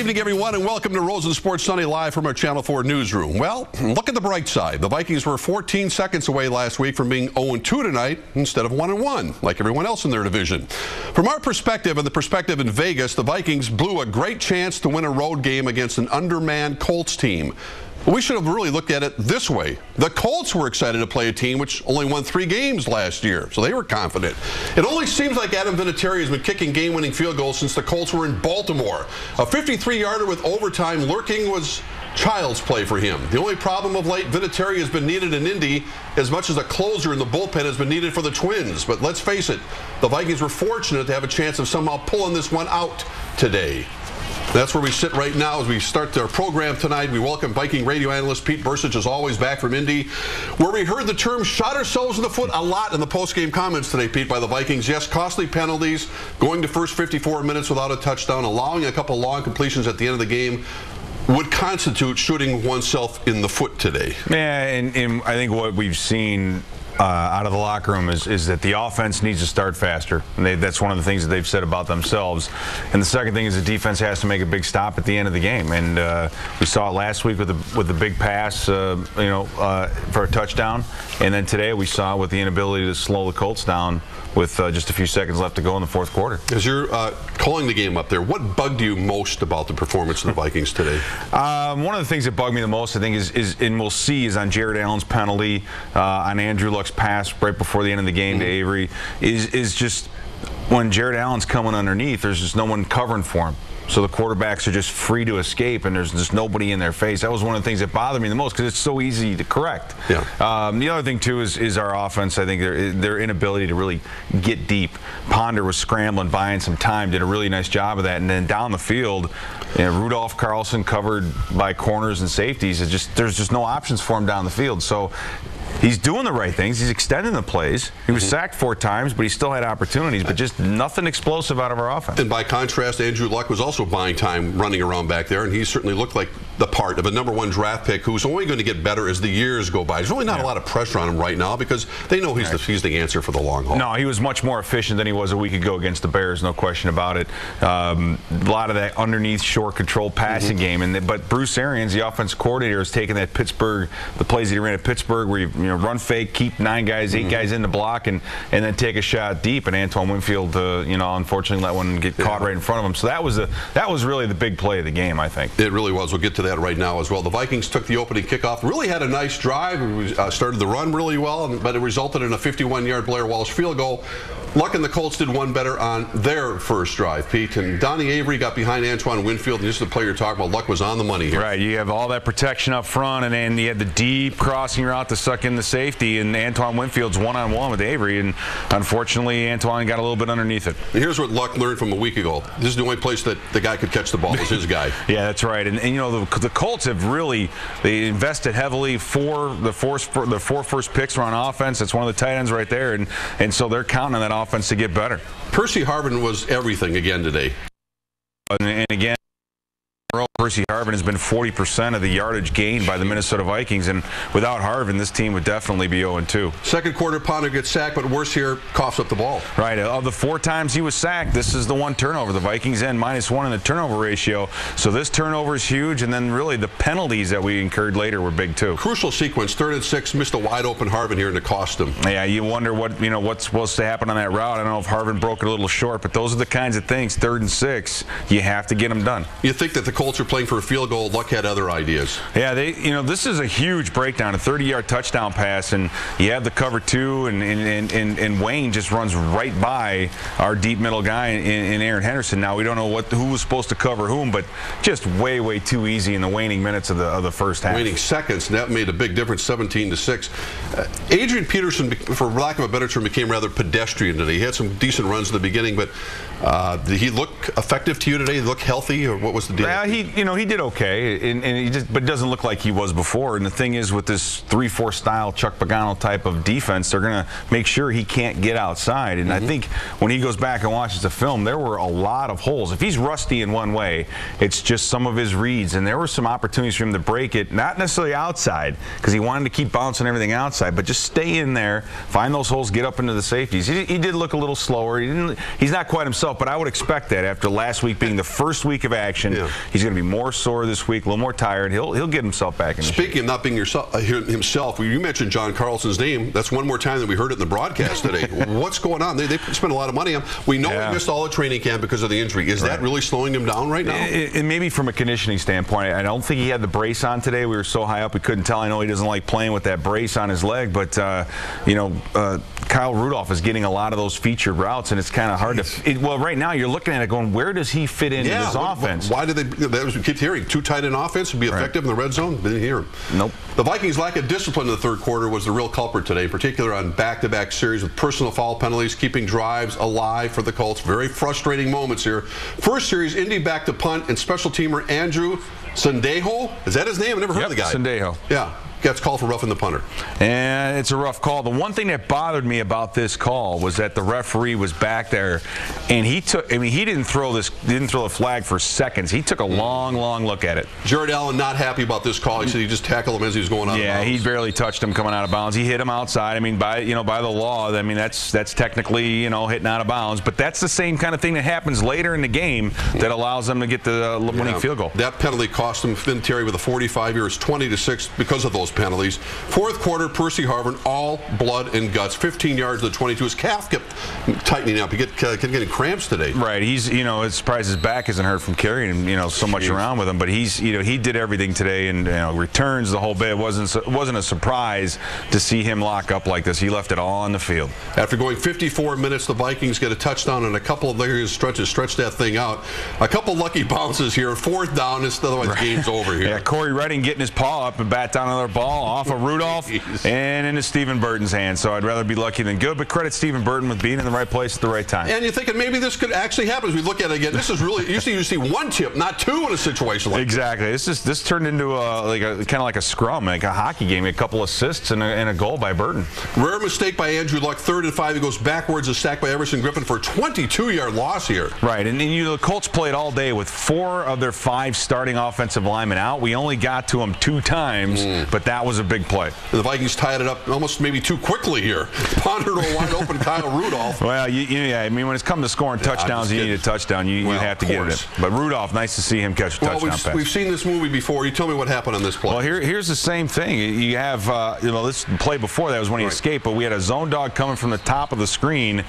evening, everyone, and welcome to Rosen Sports Sunday live from our Channel 4 newsroom. Well, look at the bright side. The Vikings were 14 seconds away last week from being 0-2 tonight instead of 1-1, like everyone else in their division. From our perspective and the perspective in Vegas, the Vikings blew a great chance to win a road game against an undermanned Colts team. We should have really looked at it this way. The Colts were excited to play a team which only won 3 games last year, so they were confident. It only seems like Adam Vinatieri has been kicking game-winning field goals since the Colts were in Baltimore. A 53-yarder with overtime lurking was child's play for him. The only problem of late, Vinatieri has been needed in Indy as much as a closer in the bullpen has been needed for the Twins. But let's face it, the Vikings were fortunate to have a chance of somehow pulling this one out today. That's where we sit right now as we start our program tonight. We welcome Viking radio analyst Pete Bursich, as always, back from Indy, where we heard the term shot ourselves in the foot a lot in the post-game comments today, Pete, by the Vikings. Yes, costly penalties, going to first 54 minutes without a touchdown, allowing a couple long completions at the end of the game would constitute shooting oneself in the foot today. Yeah, and I think what we've seen out of the locker room is that the offense needs to start faster. And that's one of the things that they've said about themselves. And the second thing is the defense has to make a big stop at the end of the game. And we saw it last week with the big pass, for a touchdown. And then today we saw it with the inability to slow the Colts down with just a few seconds left to go in the fourth quarter. As you're calling the game up there, what bugged you most about the performance of the Vikings today? One of the things that bugged me the most, I think, is and we'll see, is on Jared Allen's penalty, on Andrew Luck's pass right before the end of the game to Avery, is just when Jared Allen's coming underneath, there's just no one covering for him. So the quarterbacks are just free to escape, and there's just nobody in their face. That was one of the things that bothered me the most because it's so easy to correct. Yeah. The other thing, too, is our offense. I think their inability to really get deep. Ponder was scrambling, buying some time, did a really nice job of that. And then down the field, Rudolph Carlson covered by corners and safeties. There's just no options for him down the field. So he's doing the right things. He's extending the plays. He was sacked 4 times, but he still had opportunities, but just nothing explosive out of our offense. And by contrast, Andrew Luck was also buying time running around back there, and he certainly looked like the part of a #1 draft pick who's only going to get better as the years go by. There's really not a lot of pressure on him right now because they know he's the answer for the long haul. No, he was much more efficient than he was a week ago against the Bears, no question about it. A lot of that underneath short control passing game, but Bruce Arians, the offensive coordinator, has taken that Pittsburgh, the plays that he ran at Pittsburgh, where you run fake, keep 9 guys, 8 guys in the block, and then take a shot deep. And Antoine Winfield, unfortunately let one get caught right in front of him. So that was really the big play of the game, I think. It really was. We'll get to that right now as well. The Vikings took the opening kickoff, really had a nice drive. We started the run really well, but it resulted in a 51-yard Blair Walsh field goal. Luck and the Colts did one better on their first drive, Pete. And Donnie Avery got behind Antoine Winfield. And this is the player you're talking about. Luck was on the money here. Right. You have all that protection up front, and then you had the deep crossing route to suck in the safety. And Antoine Winfield's one-on-one with Avery. And unfortunately, Antoine got a little bit underneath it. And here's what Luck learned from a week ago. This is the only place that the guy could catch the ball was his guy. Yeah, that's right. And the Colts have really, they invested heavily for the 4 first picks were on offense. It's one of the tight ends right there. And so they're counting on that offense to get better. Percy Harvin was everything again today. And again, Percy Harvin has been 40% of the yardage gained by the Minnesota Vikings, and without Harvin, this team would definitely be 0-2. Second quarter, Ponder gets sacked, but worse here, coughs up the ball. Right. Of the 4 times he was sacked, this is the 1 turnover. The Vikings end -1 in the turnover ratio. So this turnover is huge, and then really the penalties that we incurred later were big too. Crucial sequence, 3rd and 6, missed a wide open Harvin here, and it cost him. Yeah, you wonder what's supposed to happen on that route. I don't know if Harvin broke it a little short, but those are the kinds of things. 3rd and 6, you have to get them done. You think that the Colts are playing for a field goal? Luck had other ideas. Yeah, this is a huge breakdown, a 30-yard touchdown pass, and you have the cover 2, and Wayne just runs right by our deep middle guy in Aaron Henderson. Now we don't know who was supposed to cover whom, but just way too easy in the waning minutes of the first half. Waning seconds, and that made a big difference, 17-6. Adrian Peterson, for lack of a better term, became rather pedestrian today. He had some decent runs at the beginning, but did he look effective to you today? Did he look healthy, or what was the deal? Yeah, he did okay, but it doesn't look like he was before. And the thing is, with this 3-4 style Chuck Pagano type of defense, they're going to make sure he can't get outside. And I think when he goes back and watches the film, there were a lot of holes. If he's rusty in one way, it's just some of his reads. And there were some opportunities for him to break it, not necessarily outside, because he wanted to keep bouncing everything outside, but just stay in there, find those holes, get up into the safeties. He did look a little slower. He's not quite himself, but I would expect that after last week being the first week of action. Yeah. He's going to be more sore this week, a little more tired. He'll get himself back in the Speaking of not being himself, you mentioned John Carlson's name. That's one more time that we heard it in the broadcast today. What's going on? They spent a lot of money on him. We know he missed all the training camp because of the injury. Is that really slowing him down right now? And maybe from a conditioning standpoint, I don't think he had the brace on today. We were so high up we couldn't tell. I know he doesn't like playing with that brace on his leg, but Kyle Rudolph is getting a lot of those featured routes, and it's kind of hard to. Well, right now you're looking at it going, where does he fit into this offense? Why did they? That was we keep hearing too tight in offense to be effective in the red zone. Didn't hear him. Nope. The Vikings' lack of discipline in the third quarter was the real culprit today, in particular on back-to-back series with personal foul penalties, keeping drives alive for the Colts. Very frustrating moments here. First series, Indy back to punt, and special teamer Andrew Sunday. Is that his name? I've never heard of the guy. Sunday. Yeah. Gets called for roughing the punter. And it's a rough call. The one thing that bothered me about this call was that the referee was back there, and he didn't throw the flag for seconds. He took a long look at it. Jared Allen not happy about this call. He said he just tackled him as he was going out of bounds. He barely touched him coming out of bounds. He hit him outside. I mean, by the law, I mean that's technically hitting out of bounds. But that's the same kind of thing that happens later in the game that allows them to get the winning field goal. That penalty cost him Vinatieri with a 45 years, 20-6 because of those penalties. Fourth quarter, Percy Harvin, all blood and guts, 15 yards to the 22. His calf kept tightening up. He kept getting cramps today. Right. He's, it's surprised his back isn't hurt from carrying, so much around with him. But he's, he did everything today and returns the whole bit. It wasn't a surprise to see him lock up like this. He left it all on the field. After going 54 minutes, the Vikings get a touchdown and a couple of stretch that thing out. A couple lucky bounces here. Fourth down, otherwise the game's over here. Yeah, Corey Redding getting his paw up and bat down another ball off of Rudolph and into Stephen Burton's hands. So I'd rather be lucky than good, but credit Stephen Burton with being in the right place at the right time. And you're thinking maybe this could actually happen as we look at it again. This is really, usually you see one tip, not two in a situation like this. This turned into kind of like a scrum, like a hockey game. A couple assists and a goal by Burton. Rare mistake by Andrew Luck. 3rd and 5. He goes backwards, a sack by Everson Griffin for a 22-yard loss here. Right, and the Colts played all day with 4 of their 5 starting offensive linemen out. We only got to them 2 times, but that was a big play. And the Vikings tied it up almost maybe too quickly here. Pondered a wide open Kyle Rudolph. Well, I mean, when it's come to scoring touchdowns, you need a touchdown. You have to get it. But Rudolph, nice to see him catch a touchdown pass. We've seen this movie before. You tell me what happened on this play. Well, here's the same thing. You have, this play before that was when he escaped, but we had a zone dog coming from the top of the screen.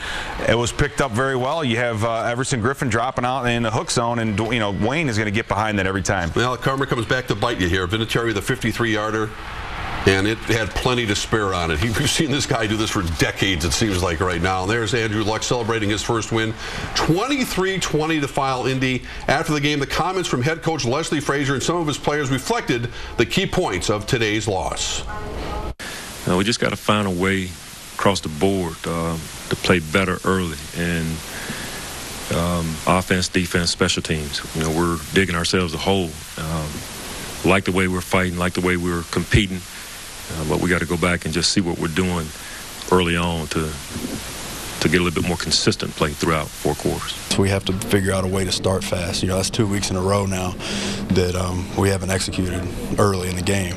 It was picked up very well. You have Everson Griffin dropping out in the hook zone, and Wayne is going to get behind that every time. Well, karma comes back to bite you here. Vinatieri, the 53-yarder. And it had plenty to spare on it. We've seen this guy do this for decades, it seems like right now. And there's Andrew Luck celebrating his first win. 23-20 to file Indy. After the game, the comments from head coach Leslie Frazier and some of his players reflected the key points of today's loss. We just got to find a way across the board to play better early. And offense, defense, special teams. We're digging ourselves a hole. Like the way we're fighting, like the way we're competing. But we got to go back and just see what we're doing early on to get a little bit more consistent play throughout 4 quarters. So we have to figure out a way to start fast. That's 2 weeks in a row now that we haven't executed early in the game.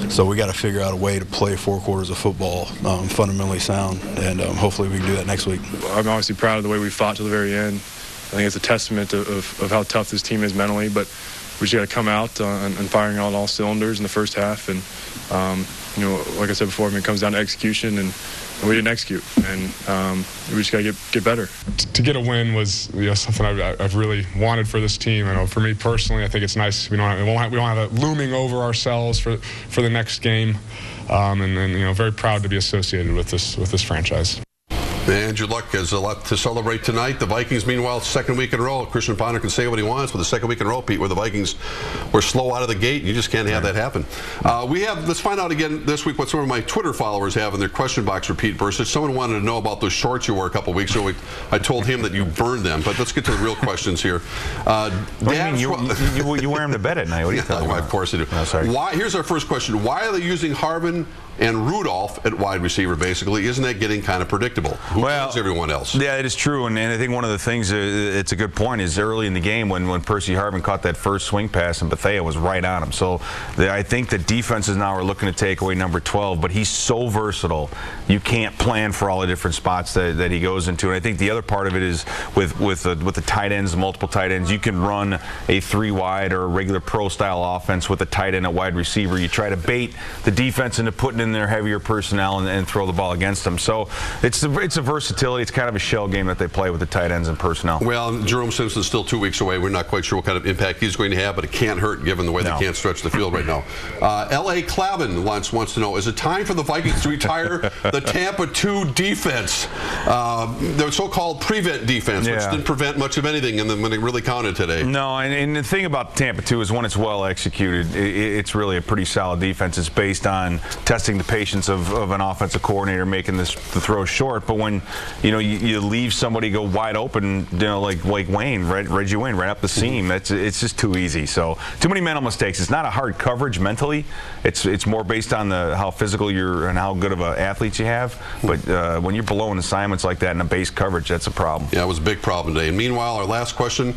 So we got to figure out a way to play 4 quarters of football fundamentally sound, and hopefully we can do that next week. I'm obviously proud of the way we fought to the very end. I think it's a testament of how tough this team is mentally, but we just got to come out and firing on all cylinders in the first half. And, like I said before, it comes down to execution, and we didn't execute. And we just got to get better. To get a win was something I've really wanted for this team. I know for me personally, I think it's nice. We don't have it looming over ourselves for the next game. And very proud to be associated with this franchise. Andrew Luck has a lot to celebrate tonight. The Vikings, meanwhile, 2nd week in a row. Christian Ponder can say what he wants with the 2nd week in a row, Pete, where the Vikings were slow out of the gate. You just can't have that happen. Let's find out again this week what some of my Twitter followers have in their question box for Pete Burstich. Someone wanted to know about those shorts you wore a couple weeks ago. I told him that you burned them, but let's get to the real questions here. You wear them to bed at night. What are you talking about? Of course I do. Oh, sorry. Here's our first question. Why are they using Harvin and Rudolph at wide receiver, basically. Isn't that getting kind of predictable? Who knows everyone else? Yeah, it is true, and I think one of the things, it's a good point, is early in the game when Percy Harvin caught that first swing pass and Bethea was right on him. So I think the defenses now are looking to take away number 12, but he's so versatile. You can't plan for all the different spots that he goes into. And I think the other part of it is with the tight ends, multiple tight ends, you can run a 3-wide or a regular pro-style offense with a tight end at wide receiver. You try to bait the defense into putting in their heavier personnel and throw the ball against them. So it's a versatility. It's kind of a shell game that they play with the tight ends and personnel. Well, Jerome Simpson's still 2 weeks away. We're not quite sure what kind of impact he's going to have, but it can't hurt given the way they can't stretch the field right now. L.A. Clavin wants to know, is it time for the Vikings to retire the Tampa 2 defense? The so-called prevent defense, which didn't prevent much of anything when it really counted today. No, and the thing about Tampa 2 is when it's well executed, it's really a pretty solid defense. It's based on testing the patience of an offensive coordinator making the throw short. But when you leave somebody go wide open, like Wayne, Reggie Wayne, right up the seam, it's just too easy. So too many mental mistakes. It's not a hard coverage mentally. It's more based on how physical you're and how good of an athlete you have. But when you're blowing assignments like that in a base coverage, that's a problem. Yeah, it was a big problem today. And meanwhile, our last question.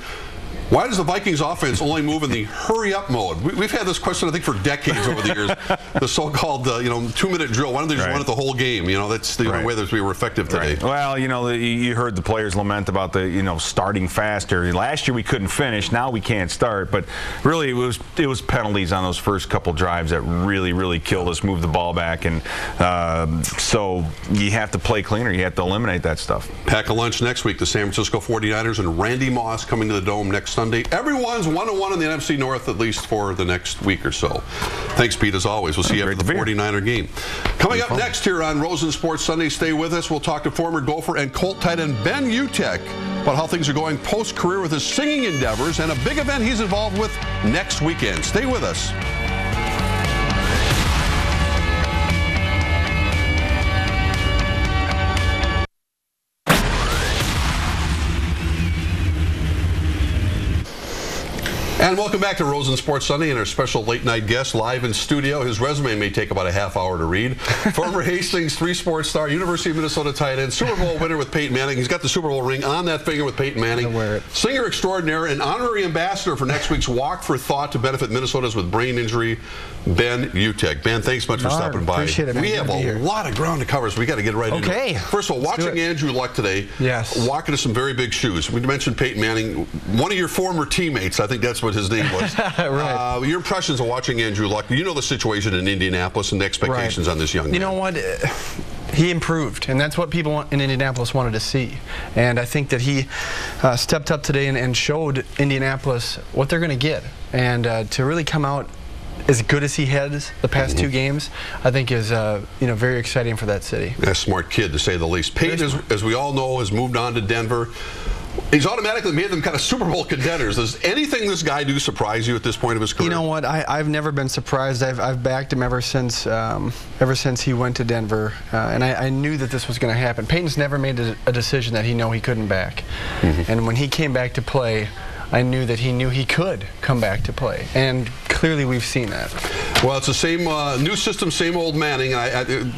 Why does the Vikings offense only move in the hurry-up mode? We've had this question, I think, for decades over the years. The so-called, 2-minute drill. Why don't they just run it the whole game? That's the only way that we were effective today. Well, you heard the players lament about the, starting faster. Last year we couldn't finish. Now we can't start. But really, it was penalties on those first couple drives that really, really killed us, moved the ball back. And so you have to play cleaner. You have to eliminate that stuff. Pack a lunch next week. The San Francisco 49ers and Randy Moss coming to the Dome next Sunday. Everyone's 1-1 in the NFC North, at least for the next week or so. Thanks, Pete, as always. We'll see you after the 49er game. Coming up next here on Rosen Sports Sunday, stay with us. We'll talk to former Gopher and Colt tight end Ben Utecht about how things are going post-career with his singing endeavors and a big event he's involved with next weekend. Stay with us. And welcome back to Rosen Sports Sunday and our special late-night guest live in studio. His resume may take about a half hour to read. Former Hastings three-sport star, University of Minnesota tight end, Super Bowl winner with Peyton Manning. He's got the Super Bowl ring on that finger with Peyton Manning. Wear it. Singer extraordinaire and honorary ambassador for next week's Walk for Thought to benefit Minnesotans with brain injury, Ben Utecht. Ben, thanks so much for stopping by. Appreciate it, man. We have a lot of ground to cover, so we got to get right into it. First of all, watching Andrew Luck today, walk into some very big shoes. We mentioned Peyton Manning, one of your former teammates. I think that's what his name was. Right. Your impressions of watching Andrew Luck. You know the situation in Indianapolis and the expectations on this young man. You know what? He improved, and that's what people in Indianapolis wanted to see. And I think that he stepped up today and showed Indianapolis what they're going to get. And to really come out as good as he has the past two games, I think is very exciting for that city. A smart kid, to say the least. Peyton, as we all know, has moved on to Denver. He's automatically made them kind of Super Bowl contenders. Does anything this guy do surprise you at this point of his career? You know what? I've never been surprised. I've backed him ever since he went to Denver, and I knew that this was going to happen. Peyton's never made a decision that he couldn't back, and when he came back to play, I knew that he knew he could come back to play, and clearly we've seen that. Well, it's the same new system, same old Manning.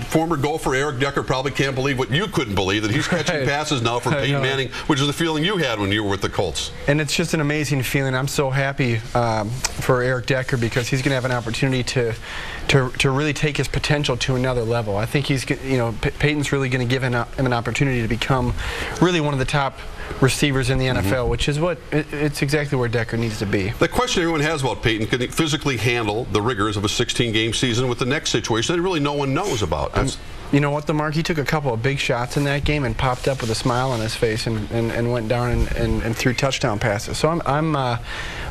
Former Gopher Eric Decker probably can't believe what you couldn't believe, that he's catching passes now from Peyton Manning, which is the feeling you had when you were with the Colts. And it's just an amazing feeling. I'm so happy for Eric Decker because he's going to have an opportunity to really take his potential to another level. I think he's, Peyton's really going to give him an opportunity to become really one of the top receivers in the NFL, which is it's exactly where Decker needs to be. The question everyone has about Peyton, can he physically handle the rigors of a 16-game season with the next situation that really no one knows about? You know what, though, Mark? He took a couple of big shots in that game and popped up with a smile on his face and went down and threw touchdown passes. So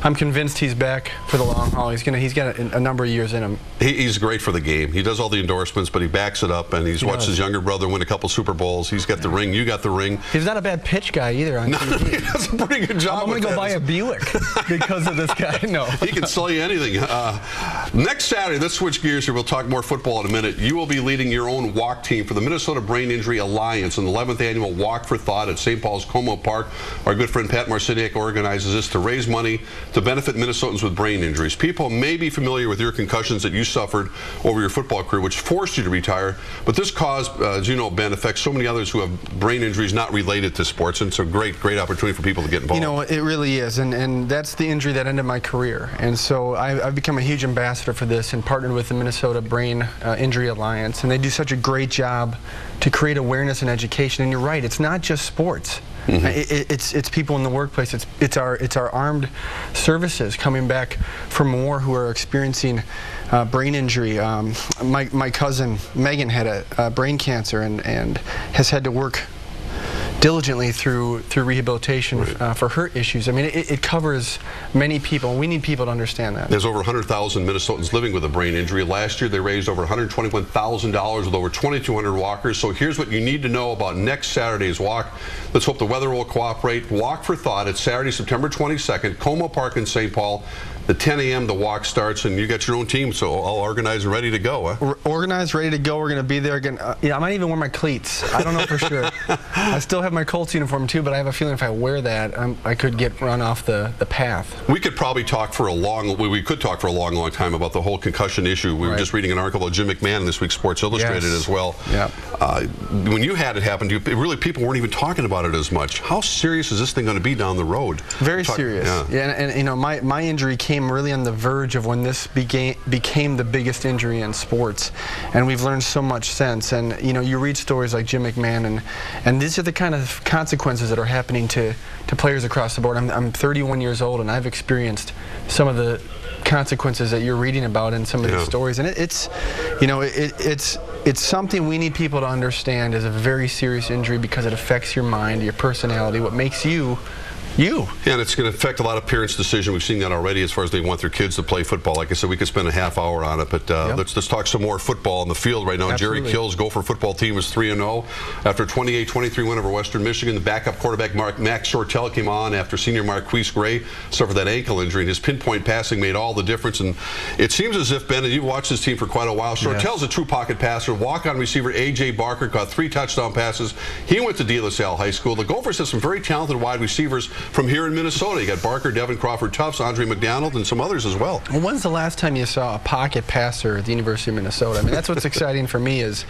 I'm convinced he's back for the long haul. He's got a number of years in him. He's great for the game. He does all the endorsements, but he backs it up, and he's watched his younger brother win a couple Super Bowls. He's got the ring. You got the ring. He's not a bad pitch guy either on TV. He does a pretty good job. I'm going to go buy a Buick because of this guy. No. He can sell you anything. Next Saturday, let's switch gears here. We'll talk more football in a minute. You will be leading your own walk team for the Minnesota Brain Injury Alliance in the 11th annual Walk for Thought at St. Paul's Como Park. Our good friend Pat Marciniak organizes this to raise money to benefit Minnesotans with brain injuries. People may be familiar with your concussions that you suffered over your football career, which forced you to retire. But this cause, as you know, Ben, affects so many others who have brain injuries not related to sports, and it's a great opportunity for people to get involved. You know, it really is, and that's the injury that ended my career. And so I've become a huge ambassador for this and partnered with the Minnesota Brain Injury Alliance, and they do such a great job to create awareness and education. And you're right, it's not just sports. It's people in the workplace. It's our armed services coming back from war who are experiencing brain injury. My cousin Megan had a brain cancer and has had to work diligently through rehabilitation for her issues. I mean, it covers many people, and we need people to understand that. There's over 100,000 Minnesotans living with a brain injury. Last year, they raised over $121,000 with over 2,200 walkers. So here's what you need to know about next Saturday's walk. Let's hope the weather will cooperate. Walk for Thought. It's Saturday, September 22nd, Como Park in St. Paul. At 10 a.m. the walk starts, and you got your own team, so all organized and ready to go. Huh? We're organized, ready to go. We're going to be there again. Yeah, I might even wear my cleats. I don't know for sure. I still have my Colts uniform too, but I have a feeling if I wear that, I could get run off the path. We could probably talk for a long time about the whole concussion issue. We were just reading an article of Jim McMahon in this week's Sports Illustrated as well. Yeah. When you had it happen to you, really people weren't even talking about it as much. How serious is this thing going to be down the road? Very serious. Yeah, and you know, my injury came really on the verge of when this became the biggest injury in sports, and we've learned so much since. And you know, you read stories like Jim McMahon, and these are the kind of consequences that are happening to players across the board. I'm 31 years old, and I've experienced some of the consequences that you're reading about in some of these stories, and it's something we need people to understand is a very serious injury because it affects your mind, your personality, what makes you. Yeah, and it's going to affect a lot of parents' decision. We've seen that already as far as they want their kids to play football. Like I said, we could spend a half hour on it, but let's talk some more football on the field right now. Absolutely. Jerry Kill's Gopher football team is 3-0 after a 28-23 win over Western Michigan. The backup quarterback Max Shortell came on after senior Marquise Gray suffered that ankle injury, and his pinpoint passing made all the difference. And it seems as if, Ben, and you've watched this team for quite a while, Shortell's a true pocket passer. Walk-on receiver A.J. Barker caught 3 touchdown passes. He went to De La Salle High School. The Gophers have some very talented wide receivers from here in Minnesota. You got Barker, Devin Crawford Tufts, Andre McDonald, and some others as well. Well, when's the last time you saw a pocket passer at the University of Minnesota? I mean, that's what's exciting for me is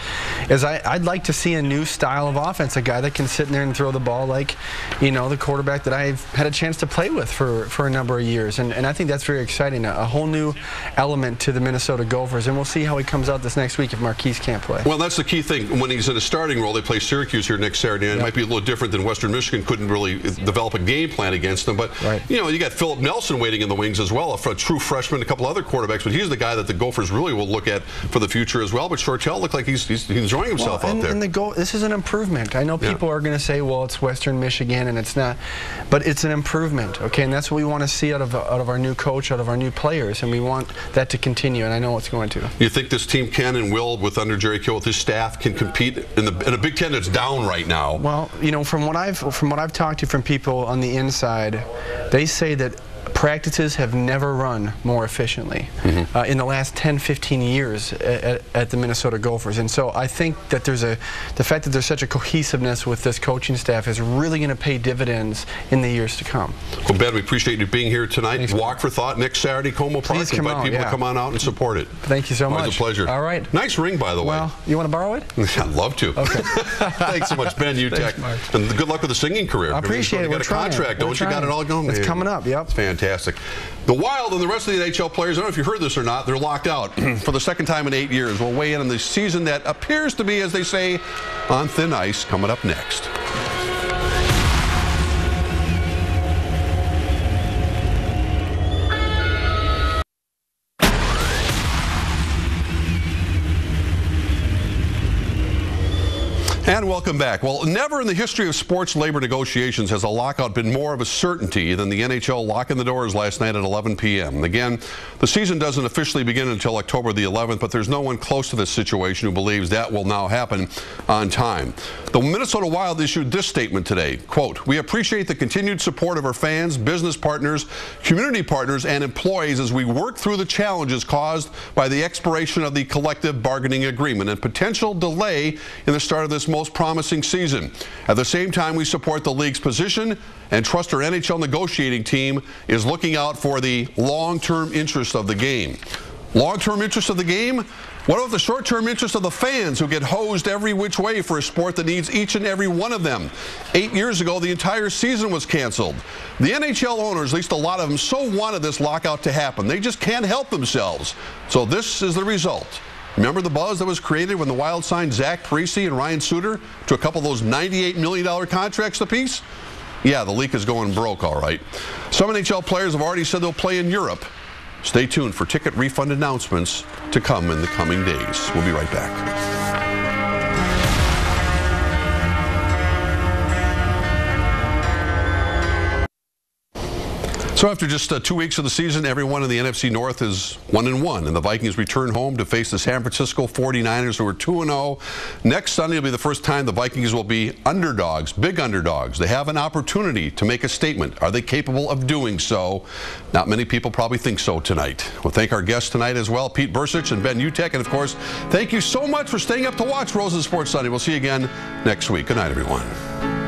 I'd like to see a new style of offense, a guy that can sit in there and throw the ball like, you know, the quarterback that I've had a chance to play with for a number of years. And I think that's very exciting, a whole new element to the Minnesota Gophers. And we'll see how he comes out this next week if Marquise can't play. Well, that's the key thing. When he's in a starting role, they play Syracuse here next Saturday, and it might be a little different than Western Michigan couldn't really develop a game plan against them. But, you know, you got Philip Nelson waiting in the wings as well, a true freshman, a couple other quarterbacks, but he's the guy that the Gophers really will look at for the future as well. But Shortell looked like he's enjoying himself out there. And this is an improvement. I know people are going to say, well, it's Western Michigan, and it's not. But it's an improvement, okay? And that's what we want to see out of our new coach, out of our new players, and we want that to continue, and I know it's going to. You think this team can and will, with under Jerry Kill, with his staff, can compete in a Big Ten that's down right now? Well, you know, from what I've talked to from people on the inside, they say that practices have never run more efficiently in the last 10-15 years at the Minnesota Gophers. And so I think that the fact that there's such a cohesiveness with this coaching staff is really going to pay dividends in the years to come. Well, Ben, we appreciate you being here tonight. Thanks, Walk for Thought next Saturday, Como Park. Please invite people to come on out and support it. Thank you so much. Always a pleasure. All right. Nice ring, by the way. Well, you want to borrow it? I'd love to. Okay. Thanks so much, Ben Utek. And good luck with the singing career. I appreciate it. You got a contract, don't you? Got it all going? It's coming up, yep. It's fantastic. The Wild and the rest of the NHL players, I don't know if you heard this or not, they're locked out for the second time in 8 years. We'll weigh in on the season that appears to be, as they say, on thin ice, coming up next. And welcome back. Well, never in the history of sports labor negotiations has a lockout been more of a certainty than the NHL locking the doors last night at 11 p.m. Again, the season doesn't officially begin until October the 11th, but there's no one close to this situation who believes that will now happen on time. The Minnesota Wild issued this statement today, quote, "We appreciate the continued support of our fans, business partners, community partners, and employees as we work through the challenges caused by the expiration of the collective bargaining agreement and potential delay in the start of this most promising season. At the same time, we support the league's position and trust our NHL negotiating team is looking out for the long-term interest of the game." Long-term interest of the game? What about the short-term interest of the fans who get hosed every which way for a sport that needs each and every one of them? 8 years ago, the entire season was canceled. The NHL owners, at least a lot of them, so wanted this lockout to happen. They just can't help themselves. So this is the result. Remember the buzz that was created when the Wild signed Zach Parise and Ryan Suter to a couple of those $98 million contracts apiece? Yeah, the league is going broke, all right. Some NHL players have already said they'll play in Europe. Stay tuned for ticket refund announcements to come in the coming days. We'll be right back. So after just 2 weeks of the season, everyone in the NFC North is 1-1, and the Vikings return home to face the San Francisco 49ers, who are 2-0. Next Sunday will be the first time the Vikings will be underdogs, big underdogs. They have an opportunity to make a statement. Are they capable of doing so? Not many people probably think so tonight. We'll thank our guests tonight as well, Pete Bursich and Ben Utek, and of course, thank you so much for staying up to watch Rosen Sports Sunday. We'll see you again next week. Good night, everyone.